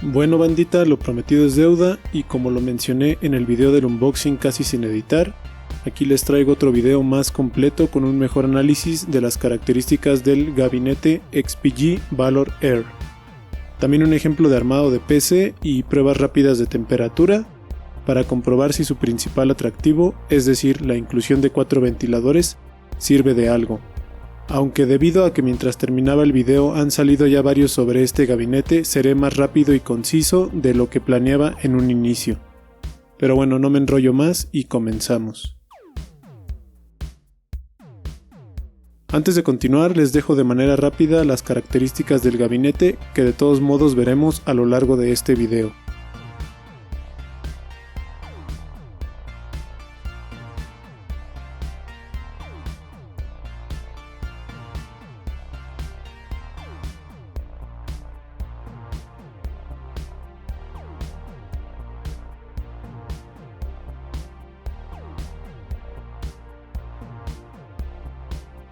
Bueno bandita, lo prometido es deuda y como lo mencioné en el video del unboxing casi sin editar, aquí les traigo otro video más completo con un mejor análisis de las características del gabinete XPG Valor Air. También un ejemplo de armado de PC y pruebas rápidas de temperatura para comprobar si su principal atractivo, es decir, la inclusión de 4 ventiladores, sirve de algo. Aunque debido a que mientras terminaba el video han salido ya varios sobre este gabinete, seré más rápido y conciso de lo que planeaba en un inicio. Pero bueno, no me enrollo más y comenzamos. Antes de continuar les dejo de manera rápida las características del gabinete que de todos modos veremos a lo largo de este video.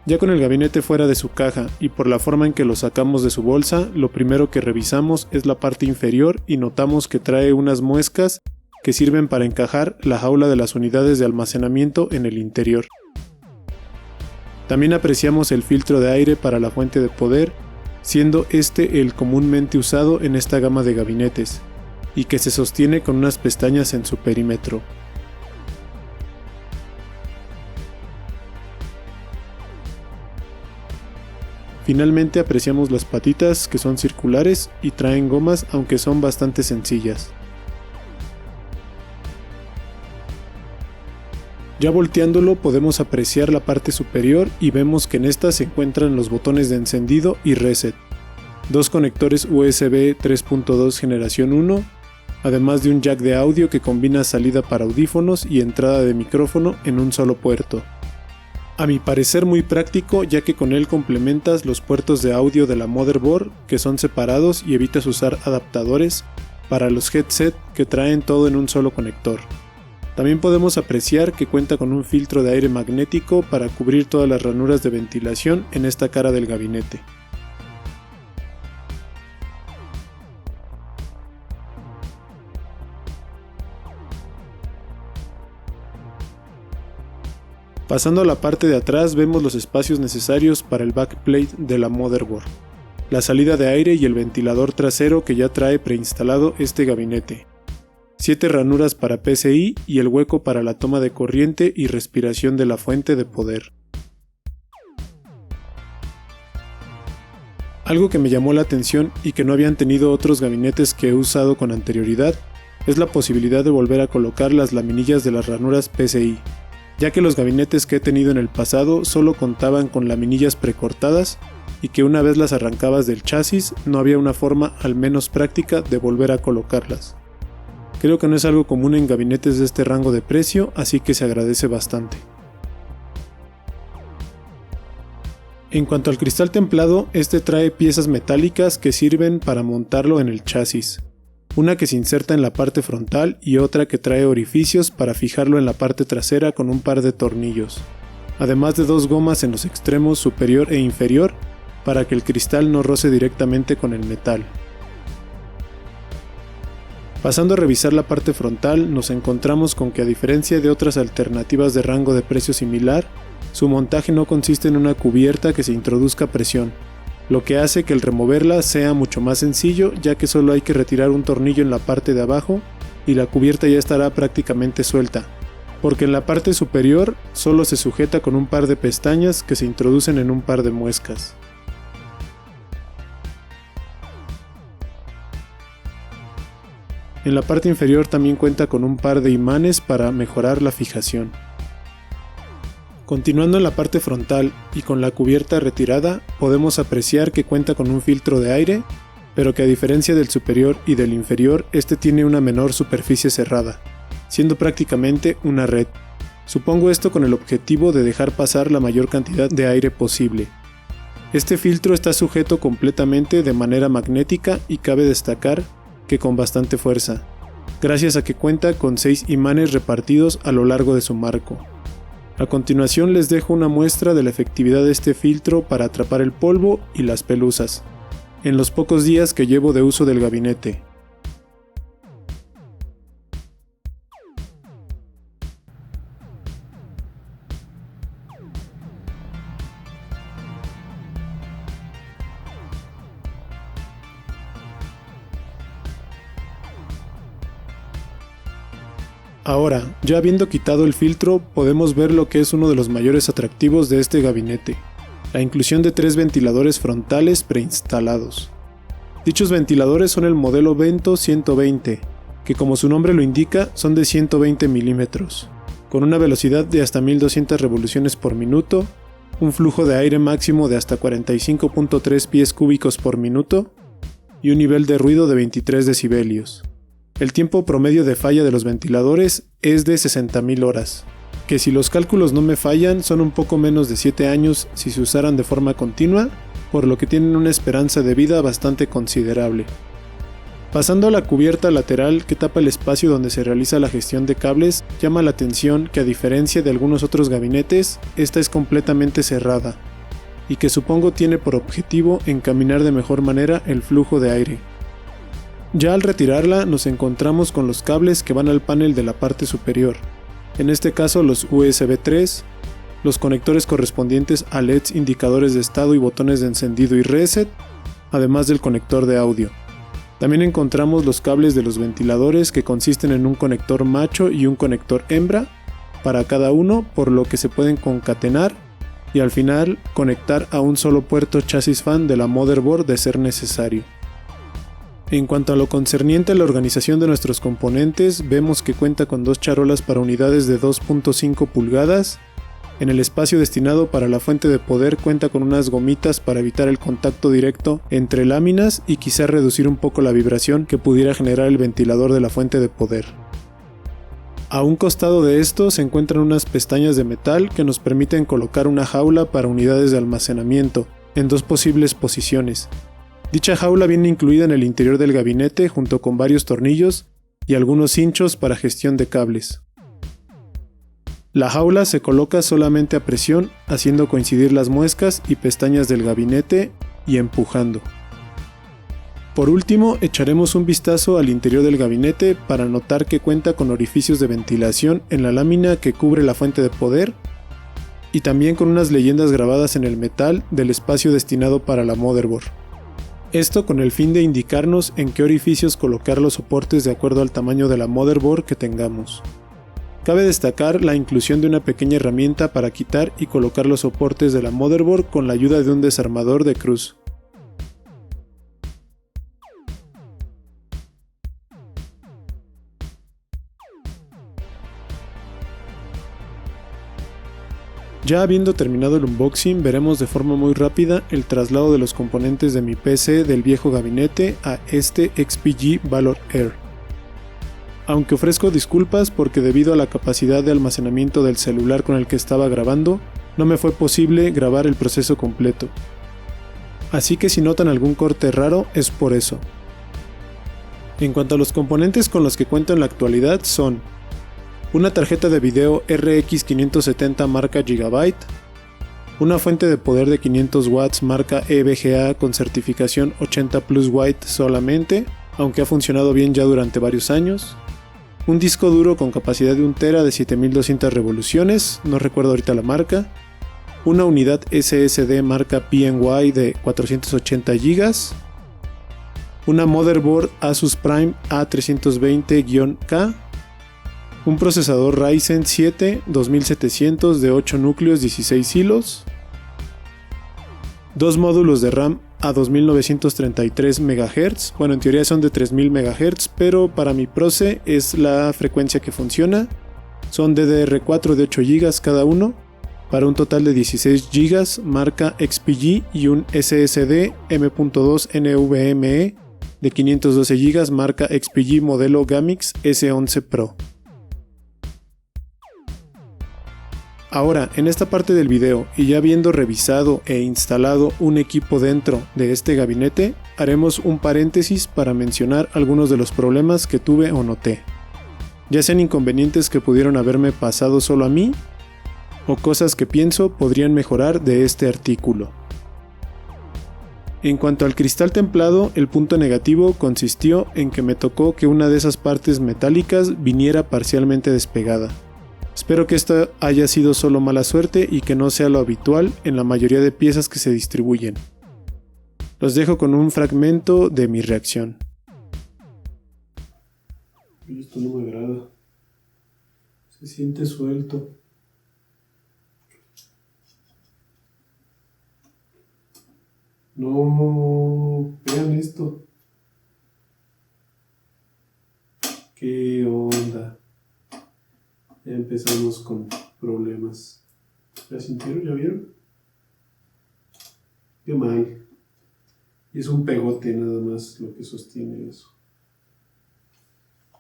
Ya con el gabinete fuera de su caja y por la forma en que lo sacamos de su bolsa, lo primero que revisamos es la parte inferior y notamos que trae unas muescas que sirven para encajar la jaula de las unidades de almacenamiento en el interior. También apreciamos el filtro de aire para la fuente de poder, siendo este el comúnmente usado en esta gama de gabinetes, y que se sostiene con unas pestañas en su perímetro. Finalmente apreciamos las patitas que son circulares y traen gomas aunque son bastante sencillas. Ya volteándolo podemos apreciar la parte superior y vemos que en esta se encuentran los botones de encendido y reset, dos conectores USB 3.2 generación 1, además de un jack de audio que combina salida para audífonos y entrada de micrófono en un solo puerto. A mi parecer muy práctico, ya que con él complementas los puertos de audio de la motherboard que son separados y evitas usar adaptadores para los headset que traen todo en un solo conector. También podemos apreciar que cuenta con un filtro de aire magnético para cubrir todas las ranuras de ventilación en esta cara del gabinete. Pasando a la parte de atrás vemos los espacios necesarios para el backplate de la motherboard, la salida de aire y el ventilador trasero que ya trae preinstalado este gabinete, 7 ranuras para PCI y el hueco para la toma de corriente y respiración de la fuente de poder. Algo que me llamó la atención y que no habían tenido otros gabinetes que he usado con anterioridad es la posibilidad de volver a colocar las laminillas de las ranuras PCI, ya que los gabinetes que he tenido en el pasado solo contaban con laminillas precortadas y que una vez las arrancabas del chasis no había una forma al menos práctica de volver a colocarlas. Creo que no es algo común en gabinetes de este rango de precio, así que se agradece bastante. En cuanto al cristal templado, este trae piezas metálicas que sirven para montarlo en el chasis. Una que se inserta en la parte frontal y otra que trae orificios para fijarlo en la parte trasera con un par de tornillos, además de 2 gomas en los extremos superior e inferior para que el cristal no roce directamente con el metal. Pasando a revisar la parte frontal, nos encontramos con que a diferencia de otras alternativas de rango de precio similar, su montaje no consiste en una cubierta que se introduzca a presión, lo que hace que el removerla sea mucho más sencillo, ya que solo hay que retirar un tornillo en la parte de abajo y la cubierta ya estará prácticamente suelta, porque en la parte superior solo se sujeta con un par de pestañas que se introducen en un par de muescas. En la parte inferior también cuenta con un par de imanes para mejorar la fijación. Continuando en la parte frontal y con la cubierta retirada, podemos apreciar que cuenta con un filtro de aire, pero que a diferencia del superior y del inferior, este tiene una menor superficie cerrada, siendo prácticamente una red. Supongo esto con el objetivo de dejar pasar la mayor cantidad de aire posible. Este filtro está sujeto completamente de manera magnética y cabe destacar que con bastante fuerza, gracias a que cuenta con 6 imanes repartidos a lo largo de su marco. A continuación les dejo una muestra de la efectividad de este filtro para atrapar el polvo y las pelusas, en los pocos días que llevo de uso del gabinete. Ahora, ya habiendo quitado el filtro, podemos ver lo que es uno de los mayores atractivos de este gabinete, la inclusión de 3 ventiladores frontales preinstalados. Dichos ventiladores son el modelo Vento 120, que como su nombre lo indica, son de 120 milímetros, con una velocidad de hasta 1200 revoluciones por minuto, un flujo de aire máximo de hasta 45.3 pies cúbicos por minuto y un nivel de ruido de 23 decibelios. El tiempo promedio de falla de los ventiladores es de 60.000 horas, que si los cálculos no me fallan son un poco menos de 7 años si se usaran de forma continua, por lo que tienen una esperanza de vida bastante considerable. Pasando a la cubierta lateral que tapa el espacio donde se realiza la gestión de cables, llama la atención que a diferencia de algunos otros gabinetes, esta es completamente cerrada, y que supongo tiene por objetivo encaminar de mejor manera el flujo de aire. Ya al retirarla nos encontramos con los cables que van al panel de la parte superior, en este caso los USB 3, los conectores correspondientes a LEDs indicadores de estado y botones de encendido y reset, además del conector de audio. También encontramos los cables de los ventiladores que consisten en un conector macho y un conector hembra para cada uno, por lo que se pueden concatenar y al final conectar a un solo puerto chasis fan de la motherboard de ser necesario. En cuanto a lo concerniente a la organización de nuestros componentes, vemos que cuenta con 2 charolas para unidades de 2.5 pulgadas. En el espacio destinado para la fuente de poder cuenta con unas gomitas para evitar el contacto directo entre láminas y quizá reducir un poco la vibración que pudiera generar el ventilador de la fuente de poder. A un costado de esto se encuentran unas pestañas de metal que nos permiten colocar una jaula para unidades de almacenamiento, en 2 posibles posiciones. Dicha jaula viene incluida en el interior del gabinete junto con varios tornillos y algunos cinchos para gestión de cables. La jaula se coloca solamente a presión, haciendo coincidir las muescas y pestañas del gabinete y empujando. Por último, echaremos un vistazo al interior del gabinete para notar que cuenta con orificios de ventilación en la lámina que cubre la fuente de poder y también con unas leyendas grabadas en el metal del espacio destinado para la motherboard. Esto con el fin de indicarnos en qué orificios colocar los soportes de acuerdo al tamaño de la motherboard que tengamos. Cabe destacar la inclusión de una pequeña herramienta para quitar y colocar los soportes de la motherboard con la ayuda de un desarmador de cruz. Ya habiendo terminado el unboxing, veremos de forma muy rápida el traslado de los componentes de mi PC del viejo gabinete a este XPG Valor Air. Aunque ofrezco disculpas porque debido a la capacidad de almacenamiento del celular con el que estaba grabando, no me fue posible grabar el proceso completo. Así que si notan algún corte raro es por eso. En cuanto a los componentes con los que cuento en la actualidad son una tarjeta de video RX 570 marca Gigabyte, una fuente de poder de 500 watts marca EVGA con certificación 80 Plus White solamente, aunque ha funcionado bien ya durante varios años, un disco duro con capacidad de 1 tera de 7200 revoluciones, no recuerdo ahorita la marca, una unidad SSD marca PNY de 480 GB, una motherboard Asus Prime A320-K, un procesador Ryzen 7 2700 de 8 núcleos 16 hilos, 2 módulos de RAM a 2933 MHz, bueno en teoría son de 3000 MHz, pero para mi proce es la frecuencia que funciona, son DDR4 de 8 GB cada uno, para un total de 16 GB marca XPG y un SSD M.2 NVMe de 512 GB marca XPG modelo Gamix S11 Pro. Ahora, en esta parte del video, y ya habiendo revisado e instalado un equipo dentro de este gabinete, haremos un paréntesis para mencionar algunos de los problemas que tuve o noté. Ya sean inconvenientes que pudieron haberme pasado solo a mí, o cosas que pienso podrían mejorar de este artículo. En cuanto al cristal templado, el punto negativo consistió en que me tocó que una de esas partes metálicas viniera parcialmente despegada. Espero que esto haya sido solo mala suerte y que no sea lo habitual en la mayoría de piezas que se distribuyen. Los dejo con un fragmento de mi reacción. Esto no me agrada. Se siente suelto. No, vean esto. ¿Qué onda? Ya empezamos con problemas. ¿Ya sintieron? ¿Ya vieron? Qué mal. Y es un pegote nada más lo que sostiene eso.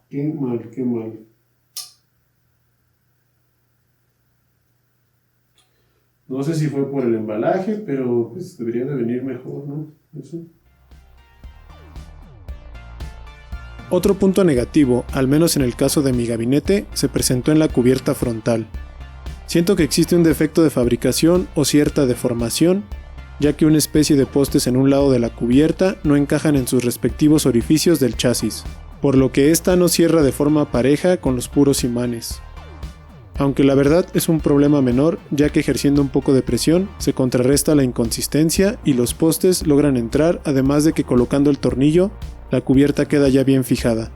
Qué mal, qué mal. No sé si fue por el embalaje, pero pues debería de venir mejor, ¿no? Eso. Otro punto negativo, al menos en el caso de mi gabinete, se presentó en la cubierta frontal. Siento que existe un defecto de fabricación o cierta deformación, ya que una especie de postes en un lado de la cubierta no encajan en sus respectivos orificios del chasis, por lo que esta no cierra de forma pareja con los puros imanes. Aunque la verdad es un problema menor, ya que ejerciendo un poco de presión se contrarresta la inconsistencia y los postes logran entrar, además de que colocando el tornillo, la cubierta queda ya bien fijada.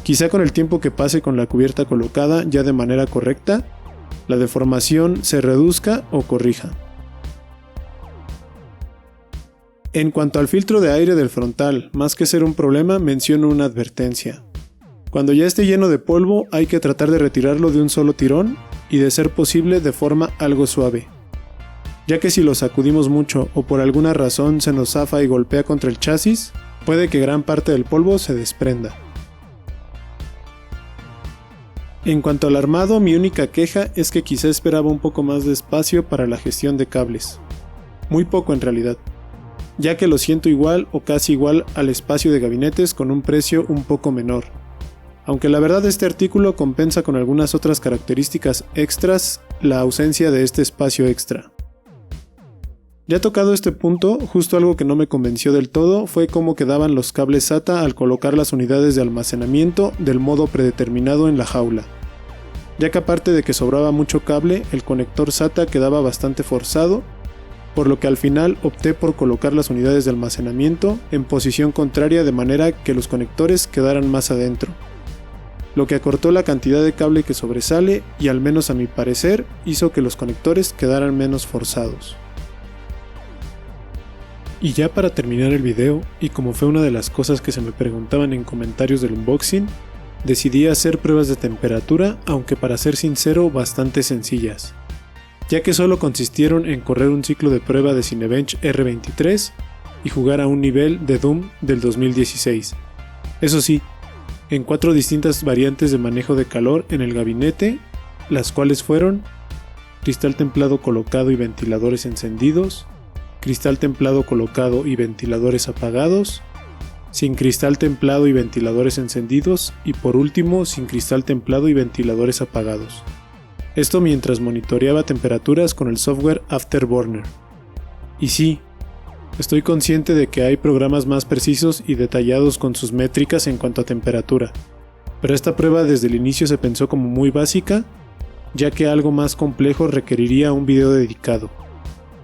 Quizá con el tiempo que pase con la cubierta colocada ya de manera correcta, la deformación se reduzca o corrija. En cuanto al filtro de aire del frontal, más que ser un problema, menciono una advertencia. Cuando ya esté lleno de polvo, hay que tratar de retirarlo de un solo tirón y de ser posible de forma algo suave, ya que si lo sacudimos mucho o por alguna razón se nos zafa y golpea contra el chasis, puede que gran parte del polvo se desprenda. En cuanto al armado, mi única queja es que quizá esperaba un poco más de espacio para la gestión de cables. Muy poco en realidad, ya que lo siento igual o casi igual al espacio de gabinetes con un precio un poco menor. Aunque la verdad este artículo compensa con algunas otras características extras la ausencia de este espacio extra. Ya tocado este punto, justo algo que no me convenció del todo fue cómo quedaban los cables SATA al colocar las unidades de almacenamiento del modo predeterminado en la jaula. Ya que aparte de que sobraba mucho cable, el conector SATA quedaba bastante forzado, por lo que al final opté por colocar las unidades de almacenamiento en posición contraria de manera que los conectores quedaran más adentro, lo que acortó la cantidad de cable que sobresale y al menos a mi parecer hizo que los conectores quedaran menos forzados. Y ya para terminar el video, y como fue una de las cosas que se me preguntaban en comentarios del unboxing, decidí hacer pruebas de temperatura, aunque para ser sincero bastante sencillas, ya que solo consistieron en correr un ciclo de prueba de Cinebench R23 y jugar a un nivel de Doom del 2016. Eso sí, en 4 distintas variantes de manejo de calor en el gabinete, las cuales fueron cristal templado colocado y ventiladores encendidos, cristal templado colocado y ventiladores apagados, sin cristal templado y ventiladores encendidos y por último sin cristal templado y ventiladores apagados. Esto mientras monitoreaba temperaturas con el software Afterburner. Y sí, estoy consciente de que hay programas más precisos y detallados con sus métricas en cuanto a temperatura, pero esta prueba desde el inicio se pensó como muy básica, ya que algo más complejo requeriría un video dedicado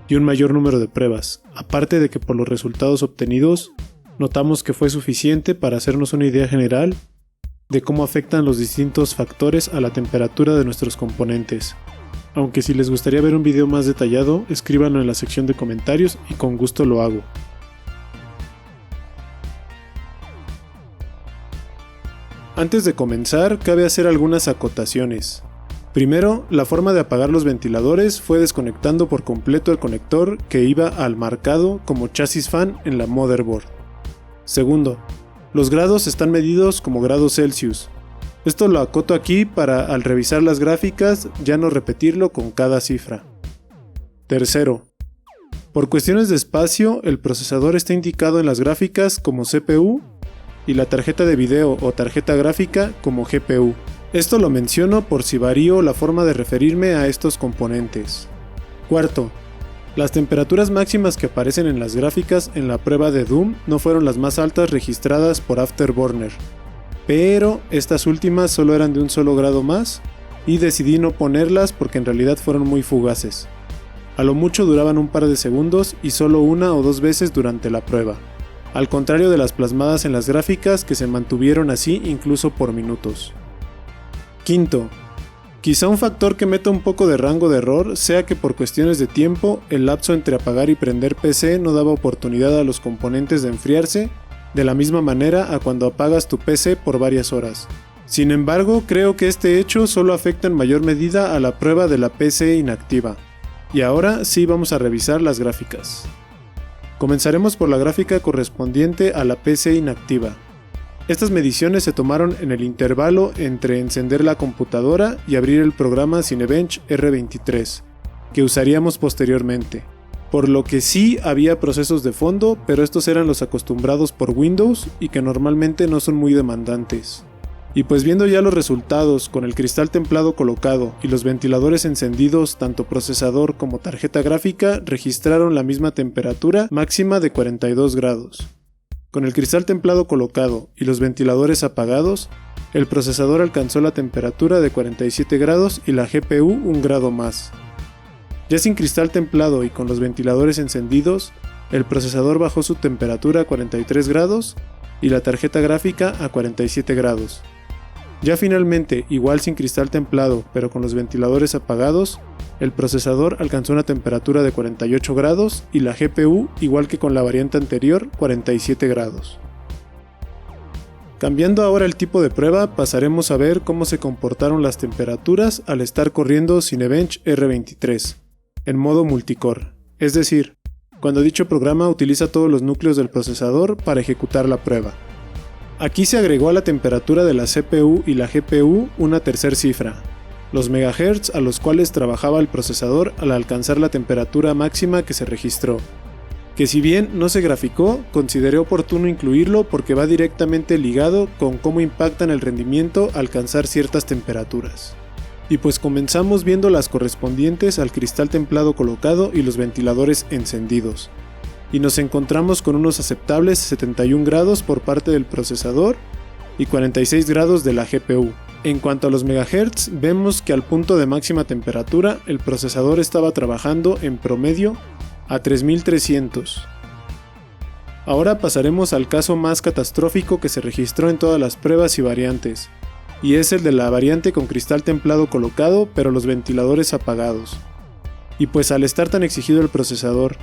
y un mayor número de pruebas, aparte de que por los resultados obtenidos notamos que fue suficiente para hacernos una idea general de cómo afectan los distintos factores a la temperatura de nuestros componentes. Aunque si les gustaría ver un video más detallado, escríbanlo en la sección de comentarios y con gusto lo hago. Antes de comenzar, cabe hacer algunas acotaciones. Primero, la forma de apagar los ventiladores fue desconectando por completo el conector que iba al marcado como chasis fan en la motherboard. Segundo, los grados están medidos como grados Celsius. Esto lo acoto aquí para al revisar las gráficas ya no repetirlo con cada cifra. Tercero, por cuestiones de espacio el procesador está indicado en las gráficas como CPU y la tarjeta de video o tarjeta gráfica como GPU. Esto lo menciono por si varío la forma de referirme a estos componentes. Cuarto, las temperaturas máximas que aparecen en las gráficas en la prueba de Doom no fueron las más altas registradas por Afterburner, pero estas últimas solo eran de un solo grado más y decidí no ponerlas porque en realidad fueron muy fugaces. A lo mucho duraban un par de segundos y solo 1 o 2 veces durante la prueba, al contrario de las plasmadas en las gráficas que se mantuvieron así incluso por minutos. Quinto, Quizá un factor que meta un poco de rango de error sea que por cuestiones de tiempo, el lapso entre apagar y prender PC no daba oportunidad a los componentes de enfriarse de la misma manera a cuando apagas tu PC por varias horas. Sin embargo, creo que este hecho solo afecta en mayor medida a la prueba de la PC inactiva. Y ahora sí vamos a revisar las gráficas. Comenzaremos por la gráfica correspondiente a la PC inactiva. Estas mediciones se tomaron en el intervalo entre encender la computadora y abrir el programa Cinebench R23, que usaríamos posteriormente. Por lo que sí había procesos de fondo, pero estos eran los acostumbrados por Windows y que normalmente no son muy demandantes. Y pues viendo ya los resultados con el cristal templado colocado y los ventiladores encendidos, tanto procesador como tarjeta gráfica registraron la misma temperatura máxima de 42 grados. Con el cristal templado colocado y los ventiladores apagados, el procesador alcanzó la temperatura de 47 grados y la GPU un grado más. Ya sin cristal templado y con los ventiladores encendidos, el procesador bajó su temperatura a 43 grados y la tarjeta gráfica a 47 grados. Ya finalmente, igual sin cristal templado pero con los ventiladores apagados, el procesador alcanzó una temperatura de 48 grados y la GPU, igual que con la variante anterior, 47 grados. Cambiando ahora el tipo de prueba, pasaremos a ver cómo se comportaron las temperaturas al estar corriendo Cinebench R23, en modo multicore, es decir, cuando dicho programa utiliza todos los núcleos del procesador para ejecutar la prueba. Aquí se agregó a la temperatura de la CPU y la GPU una tercera cifra, los megahertz a los cuales trabajaba el procesador al alcanzar la temperatura máxima que se registró, que si bien no se graficó, consideré oportuno incluirlo porque va directamente ligado con cómo impacta en el rendimiento alcanzar ciertas temperaturas. Y pues comenzamos viendo las correspondientes al cristal templado colocado y los ventiladores encendidos, y nos encontramos con unos aceptables 71 grados por parte del procesador y 46 grados de la GPU. En cuanto a los megahertz, vemos que al punto de máxima temperatura el procesador estaba trabajando en promedio a 3300. Ahora pasaremos al caso más catastrófico que se registró en todas las pruebas y variantes, y es el de la variante con cristal templado colocado pero los ventiladores apagados. Y pues al estar tan exigido el procesador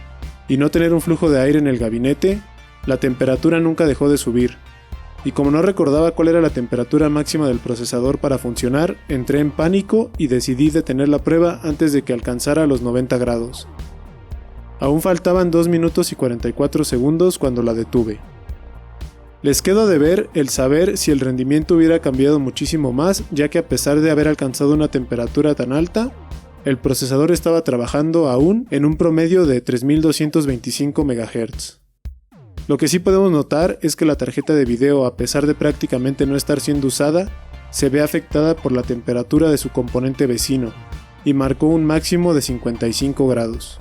y no tener un flujo de aire en el gabinete, la temperatura nunca dejó de subir. Y como no recordaba cuál era la temperatura máxima del procesador para funcionar, entré en pánico y decidí detener la prueba antes de que alcanzara los 90 grados. Aún faltaban 2 minutos y 44 segundos cuando la detuve. Les quedó de ver el saber si el rendimiento hubiera cambiado muchísimo más, ya que a pesar de haber alcanzado una temperatura tan alta, el procesador estaba trabajando aún en un promedio de 3225 MHz. Lo que sí podemos notar es que la tarjeta de video, a pesar de prácticamente no estar siendo usada, se ve afectada por la temperatura de su componente vecino, y marcó un máximo de 55 grados.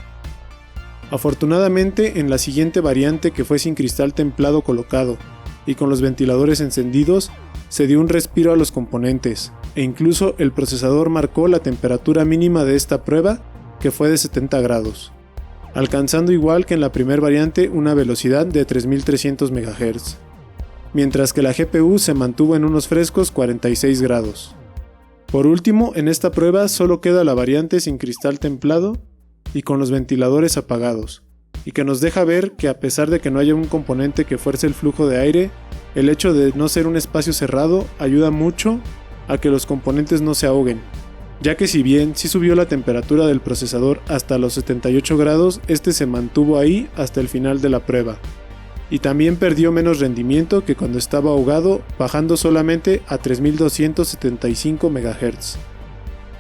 Afortunadamente, en la siguiente variante, que fue sin cristal templado colocado y con los ventiladores encendidos, se dio un respiro a los componentes, e incluso el procesador marcó la temperatura mínima de esta prueba, que fue de 70 grados. Alcanzando igual que en la primera variante una velocidad de 3300 MHz, mientras que la GPU se mantuvo en unos frescos 46 grados. Por último, en esta prueba solo queda la variante sin cristal templado y con los ventiladores apagados, y que nos deja ver que a pesar de que no haya un componente que fuerce el flujo de aire, el hecho de no ser un espacio cerrado ayuda mucho a que los componentes no se ahoguen, ya que si bien sí subió la temperatura del procesador hasta los 78 grados, este se mantuvo ahí hasta el final de la prueba, y también perdió menos rendimiento que cuando estaba ahogado, bajando solamente a 3275 MHz.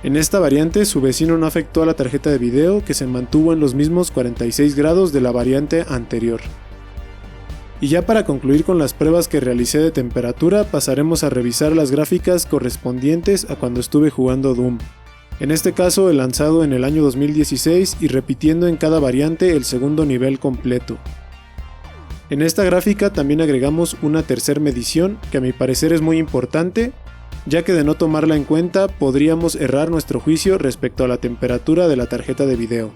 En esta variante su vecino no afectó a la tarjeta de video, que se mantuvo en los mismos 46 grados de la variante anterior. Y ya para concluir con las pruebas que realicé de temperatura, pasaremos a revisar las gráficas correspondientes a cuando estuve jugando Doom. En este caso el lanzado en el año 2016 y repitiendo en cada variante el segundo nivel completo. En esta gráfica también agregamos una tercera medición que a mi parecer es muy importante, ya que de no tomarla en cuenta podríamos errar nuestro juicio respecto a la temperatura de la tarjeta de video,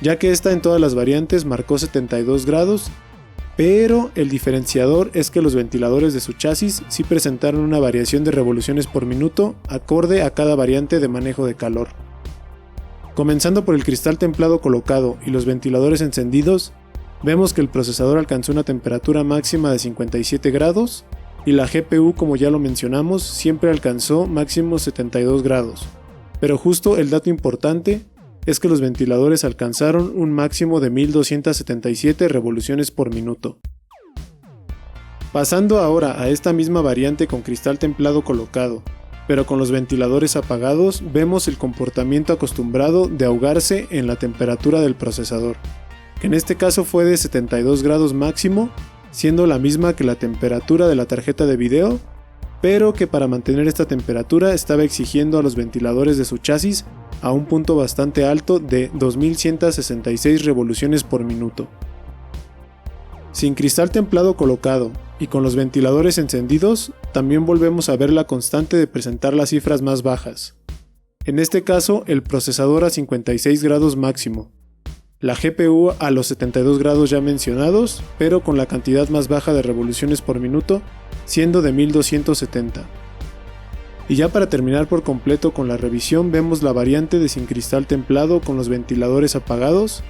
ya que esta en todas las variantes marcó 72 grados pero el diferenciador es que los ventiladores de su chasis sí presentaron una variación de revoluciones por minuto acorde a cada variante de manejo de calor. Comenzando por el cristal templado colocado y los ventiladores encendidos, vemos que el procesador alcanzó una temperatura máxima de 57 grados y la GPU, como ya lo mencionamos, siempre alcanzó máximo 72 grados. Pero justo el dato importante es que los ventiladores alcanzaron un máximo de 1277 revoluciones por minuto. Pasando ahora a esta misma variante con cristal templado colocado, pero con los ventiladores apagados, vemos el comportamiento acostumbrado de ahogarse en la temperatura del procesador, que en este caso fue de 72 grados máximo, siendo la misma que la temperatura de la tarjeta de video, pero que para mantener esta temperatura estaba exigiendo a los ventiladores de su chasis a un punto bastante alto de 2166 revoluciones por minuto. Sin cristal templado colocado y con los ventiladores encendidos, también volvemos a ver la constante de presentar las cifras más bajas. En este caso, el procesador a 56 grados máximo, la GPU a los 72 grados ya mencionados, pero con la cantidad más baja de revoluciones por minuto, siendo de 1270. Y ya para terminar por completo con la revisión, vemos la variante de sin cristal templado con los ventiladores apagados,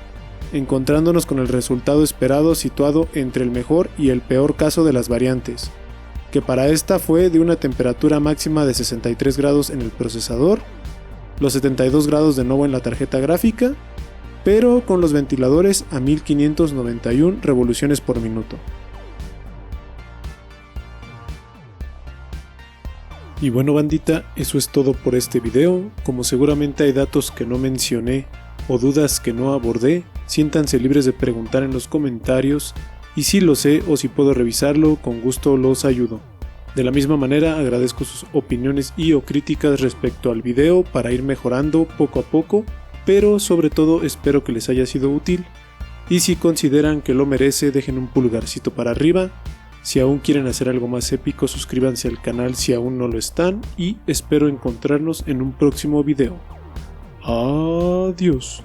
encontrándonos con el resultado esperado situado entre el mejor y el peor caso de las variantes, que para esta fue de una temperatura máxima de 63 grados en el procesador, los 72 grados de nuevo en la tarjeta gráfica, pero con los ventiladores a 1591 revoluciones por minuto. Y bueno bandita, eso es todo por este video. Como seguramente hay datos que no mencioné o dudas que no abordé, siéntanse libres de preguntar en los comentarios y si lo sé o si puedo revisarlo, con gusto los ayudo. De la misma manera agradezco sus opiniones y o críticas respecto al video para ir mejorando poco a poco, pero sobre todo espero que les haya sido útil y si consideran que lo merece dejen un pulgarcito para arriba. Si aún quieren hacer algo más épico, suscríbanse al canal si aún no lo están y espero encontrarnos en un próximo video. Adiós.